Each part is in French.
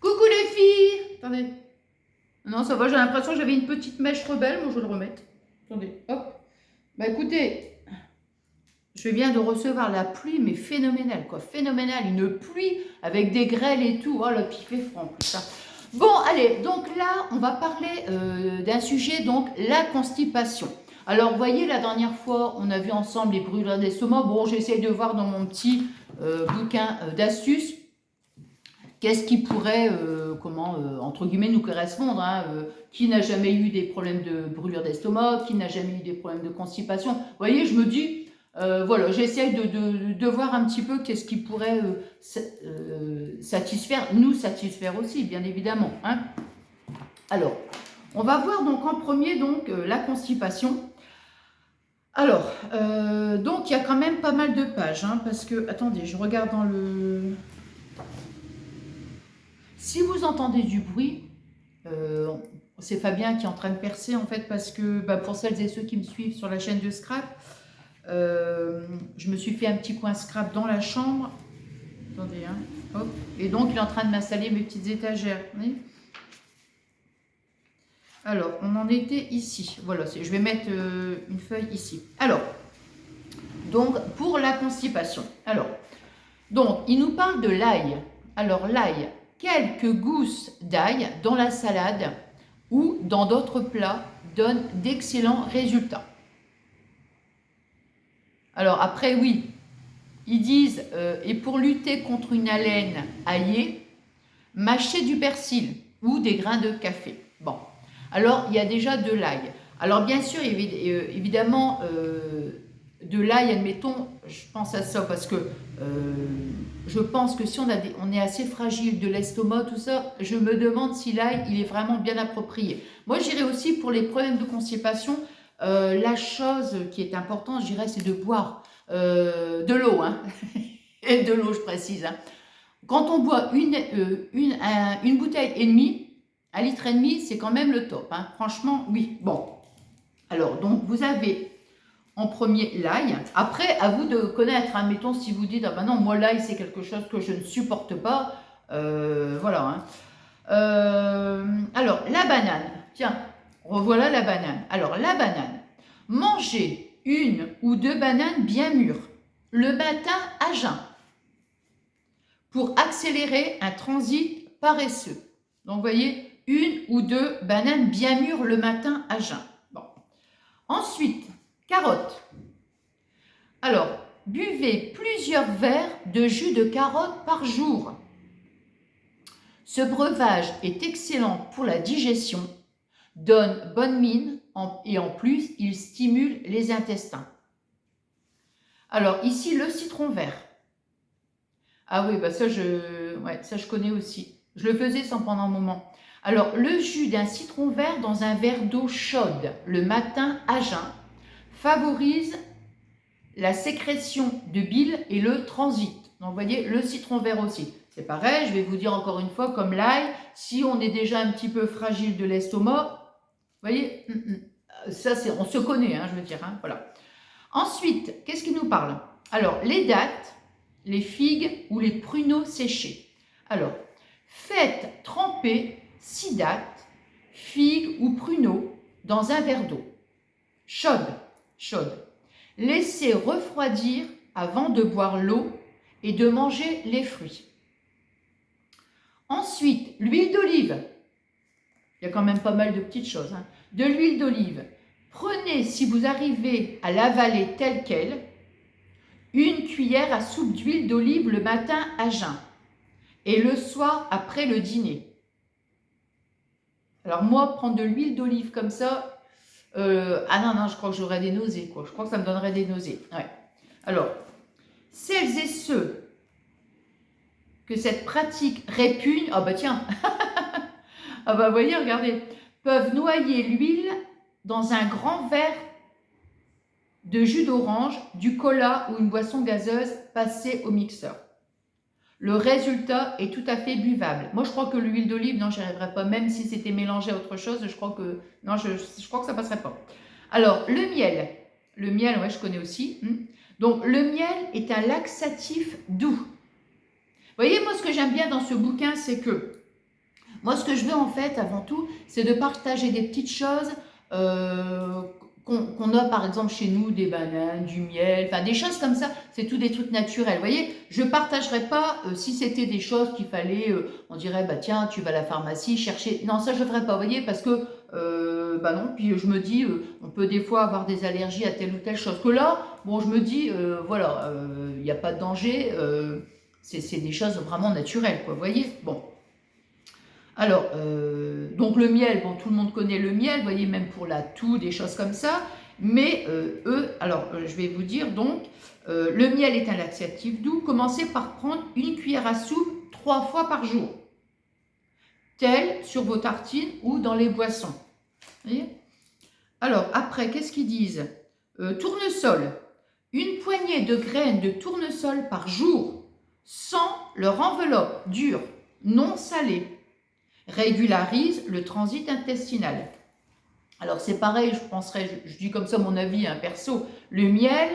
Coucou les filles. Attendez. Non, ça va, j'ai l'impression que j'avais une petite mèche rebelle. Moi, je vais le remettre. Attendez, hop. Bah écoutez, je viens de recevoir la pluie, mais phénoménale, quoi. Phénoménale. Une pluie avec des grêles et tout. Oh, le pif est franc, plus ça. Bon, allez, donc là, on va parler d'un sujet, donc la constipation. Alors, vous voyez, la dernière fois, on a vu ensemble les brûlures d'estomac. Bon, j'essaye de voir dans mon petit bouquin d'astuces qu'est-ce qui pourrait, entre guillemets, nous correspondre, hein, qui n'a jamais eu des problèmes de brûlure d'estomac, qui n'a jamais eu des problèmes de constipation. Vous voyez, je me dis, voilà, j'essaye de voir un petit peu qu'est-ce qui pourrait nous satisfaire aussi, bien évidemment. Hein. Alors, on va voir donc en premier donc la constipation. Alors, donc il y a quand même pas mal de pages, hein, parce que, attendez, je regarde dans le... Si vous entendez du bruit, c'est Fabien qui est en train de percer en fait, parce que pour celles et ceux qui me suivent sur la chaîne de Scrap, je me suis fait un petit coin Scrap dans la chambre. Attendez, hein, hop. Et donc il est en train de m'installer mes petites étagères. Vous voyez. Alors, on en était ici. Voilà, je vais mettre une feuille ici. Alors, donc pour la constipation. Alors, donc il nous parle de l'ail. Alors l'ail, quelques gousses d'ail dans la salade ou dans d'autres plats donnent d'excellents résultats. Alors après, oui, ils disent, et pour lutter contre une haleine aillée, mâcher du persil ou des grains de café. Bon, alors il y a déjà de l'ail. Alors bien sûr, évidemment, de l'ail, admettons, je pense à ça parce que je pense que si on est assez fragile de l'estomac, tout ça, je me demande si l'ail, il est vraiment bien approprié. Moi, j'irais aussi pour les problèmes de constipation, la chose qui est importante, je dirais, c'est de boire de l'eau, hein. Et de l'eau, je précise. Hein. Quand on boit une bouteille et demie, 1,5 litre, c'est quand même le top. Hein. Franchement, oui. Bon. Alors, donc, vous avez en premier l'ail. Après, à vous de connaître. Hein. Mettons, si vous dites, ah ben non, moi, l'ail, c'est quelque chose que je ne supporte pas. Voilà. Hein. Alors, la banane. Tiens, revoilà la banane. Alors, la banane. Mangez 1 ou 2 bananes bien mûres le matin à jeun pour accélérer un transit paresseux. Donc, vous voyez, 1 ou 2 bananes bien mûres le matin à jeun. Bon. Ensuite, carottes. Alors, buvez plusieurs verres de jus de carotte par jour. Ce breuvage est excellent pour la digestion, donne bonne mine et en plus, il stimule les intestins. Alors, ici, le citron vert. Ah oui, ça, je connais aussi. Je le faisais sans pendant un moment. Alors, le jus d'un citron vert dans un verre d'eau chaude le matin à jeun favorise la sécrétion de bile et le transit. Donc, vous voyez, le citron vert aussi. C'est pareil, je vais vous dire encore une fois, comme l'ail, si on est déjà un petit peu fragile de l'estomac, vous voyez, ça, on se connaît, hein, je veux dire, hein, voilà. Ensuite, qu'est-ce qu'il nous parle? Alors, les dattes, les figues ou les pruneaux séchés. Alors, faites tremper 6 dattes, figues ou pruneaux dans un verre d'eau. Chaude. Laissez refroidir avant de boire l'eau et de manger les fruits. Ensuite, l'huile d'olive. Il y a quand même pas mal de petites choses. Hein. De l'huile d'olive. Prenez, si vous arrivez à l'avaler telle qu'elle, 1 cuillère à soupe d'huile d'olive le matin à jeun et le soir après le dîner. Alors moi, prendre de l'huile d'olive comme ça, non, je crois que j'aurais des nausées, quoi. Je crois que ça me donnerait des nausées. Ouais. Alors, celles et ceux que cette pratique répugne, ah bah tiens, ah bah voyez, regardez, peuvent noyer l'huile dans un grand verre de jus d'orange, du cola ou une boisson gazeuse passée au mixeur. Le résultat est tout à fait buvable. Moi, je crois que l'huile d'olive, non, j'y arriverais pas. Même si c'était mélangé à autre chose, je crois que non, je crois que ça passerait pas. Alors, le miel. Le miel, ouais, je connais aussi. Donc, le miel est un laxatif doux. Vous voyez, moi, ce que j'aime bien dans ce bouquin, c'est que Moi, ce que je veux en fait, avant tout, c'est de partager des petites choses qu'on a par exemple chez nous, des bananes, du miel, enfin des choses comme ça, c'est tout des trucs naturels. Vous voyez, je ne partagerais pas si c'était des choses qu'il fallait, on dirait, bah tiens, tu vas à la pharmacie chercher. Non, ça je ne ferais pas, vous voyez, parce que, bah non, puis je me dis, on peut des fois avoir des allergies à telle ou telle chose. Que là, bon, je me dis, voilà, il n'y a pas de danger, c'est des choses vraiment naturelles, quoi, vous voyez. Bon. Alors, donc le miel, bon, tout le monde connaît le miel, vous voyez, même pour la toux, des choses comme ça. Mais eux, alors, je vais vous dire donc, le miel est un laxatif doux. Commencez par prendre une cuillère à soupe 3 fois par jour, tel sur vos tartines ou dans les boissons. Vous voyez? Alors, après, qu'est-ce qu'ils disent? Tournesol. Une poignée de graines de tournesol par jour, sans leur enveloppe dure, non salée, régularise le transit intestinal. Alors c'est pareil, je penserais, je dis comme ça mon avis, hein, perso, le miel,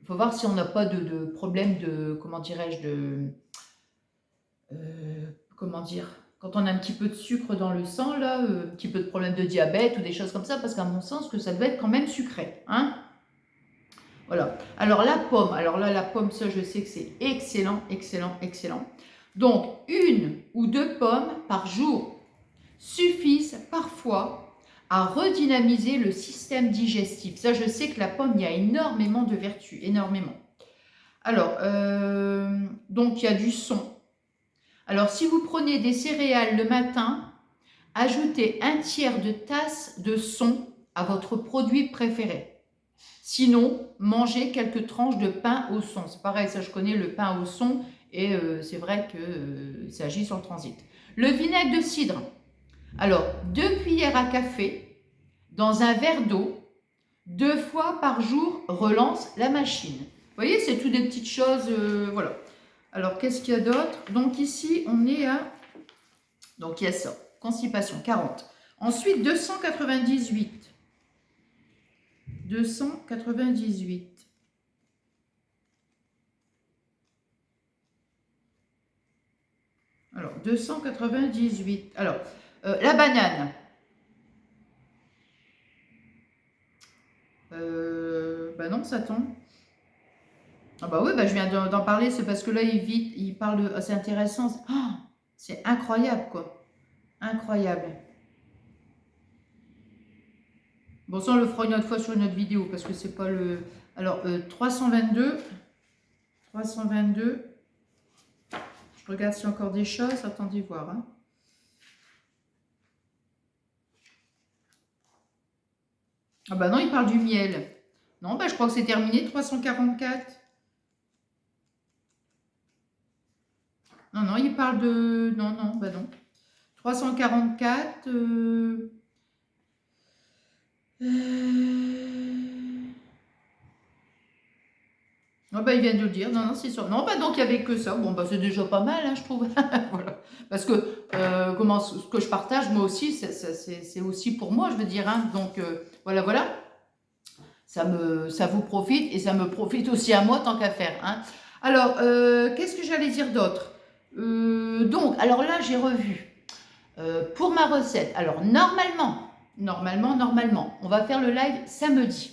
faut voir si on n'a pas de problème de, comment dirais-je, comment dire, quand on a un petit peu de sucre dans le sang, là, un petit peu de problème de diabète ou des choses comme ça, parce qu'à mon sens, que ça doit être quand même sucré, hein. Voilà. Alors la pomme, alors là, la pomme, ça, je sais que c'est excellent, excellent, excellent. Donc, 1 ou 2 pommes par jour suffisent parfois à redynamiser le système digestif. Ça, je sais que la pomme, il y a énormément de vertus, énormément. Alors, donc il y a du son. Alors, si vous prenez des céréales le matin, ajoutez 1/3 de tasse de son à votre produit préféré. Sinon, mangez quelques tranches de pain au son. C'est pareil, ça je connais le pain au son et c'est vrai que ça agit sur le transit. Le vinaigre de cidre. Alors, 2 cuillères à café dans un verre d'eau, 2 fois par jour, relance la machine. Vous voyez, c'est toutes des petites choses, voilà. Alors, qu'est-ce qu'il y a d'autre? Donc ici, on est à... Donc il y a ça, constipation, 40. Ensuite, 298. 298. Alors, 298. Alors, la banane. Bah non, ça tombe. Ah bah oui, bah je viens d'en parler, c'est parce que là, il parle de... c'est intéressant. Oh, c'est incroyable, quoi. Incroyable. Bon, ça, on le fera une autre fois sur une autre vidéo, parce que c'est pas le... Alors, 322. 322. Je regarde s'il y a encore des choses. Attendez voir. Hein. Ah bah non, il parle du miel. Non, bah je crois que c'est terminé. 344. Non, non, il parle de... Non, non, bah non. 344. Ah bah, il vient de le dire, non, non, c'est sûr. Non, bah donc il n'y avait que ça. Bon, bah c'est déjà pas mal, hein, je trouve. Voilà. Parce que ce que je partage, moi aussi, c'est aussi pour moi, je veux dire. Hein. Donc voilà, voilà. Ça vous profite et ça me profite aussi à moi tant qu'à faire. Hein. Alors, qu'est-ce que j'allais dire d'autre? Donc, alors là, j'ai revu. Pour ma recette, alors normalement, on va faire le live samedi.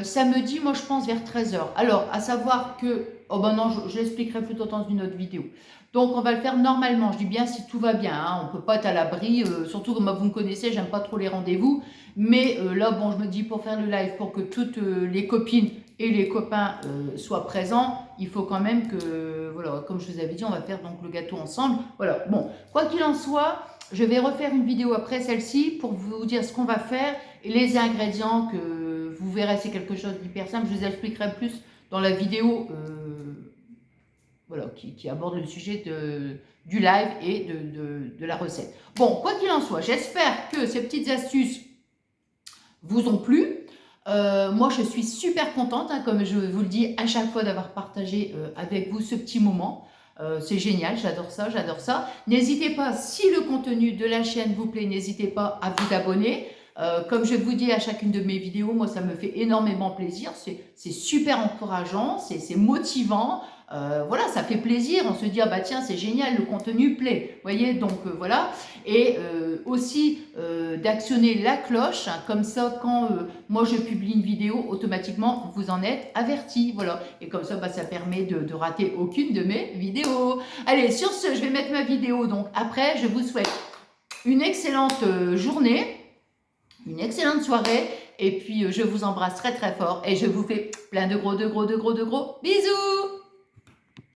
Samedi, moi je pense vers 13 h. Alors, à savoir que, oh ben non, je l'expliquerai plutôt dans une autre vidéo. Donc, on va le faire normalement. Je dis bien si tout va bien. Hein, on ne peut pas être à l'abri. Surtout comme vous me connaissez, j'aime pas trop les rendez-vous. Mais là, bon, je me dis pour faire le live, pour que toutes les copines et les copains soient présents, il faut quand même que, voilà, comme je vous avais dit, on va faire donc le gâteau ensemble. Voilà. Bon, quoi qu'il en soit, je vais refaire une vidéo après celle-ci pour vous dire ce qu'on va faire et les ingrédients que vous verrez, c'est quelque chose d'hyper simple. Je vous expliquerai plus dans la vidéo voilà, qui aborde le sujet du live et de la recette. Bon, quoi qu'il en soit, j'espère que ces petites astuces vous ont plu. Moi, je suis super contente, hein, comme je vous le dis à chaque fois, d'avoir partagé avec vous ce petit moment. C'est génial, j'adore ça, j'adore ça. N'hésitez pas, si le contenu de la chaîne vous plaît, n'hésitez pas à vous abonner. Comme je vous dis à chacune de mes vidéos, moi ça me fait énormément plaisir, c'est super encourageant, c'est motivant, voilà, ça fait plaisir, on se dit, ah bah tiens, c'est génial, le contenu plaît, vous voyez, donc voilà, et aussi d'actionner la cloche, hein, comme ça, quand moi je publie une vidéo, automatiquement, vous en êtes averti, voilà, et comme ça, bah, ça permet de rater aucune de mes vidéos. Allez, sur ce, je vais mettre ma vidéo, donc après, je vous souhaite une excellente journée, une excellente soirée, et puis je vous embrasse très très fort, et je vous fais plein de gros bisous.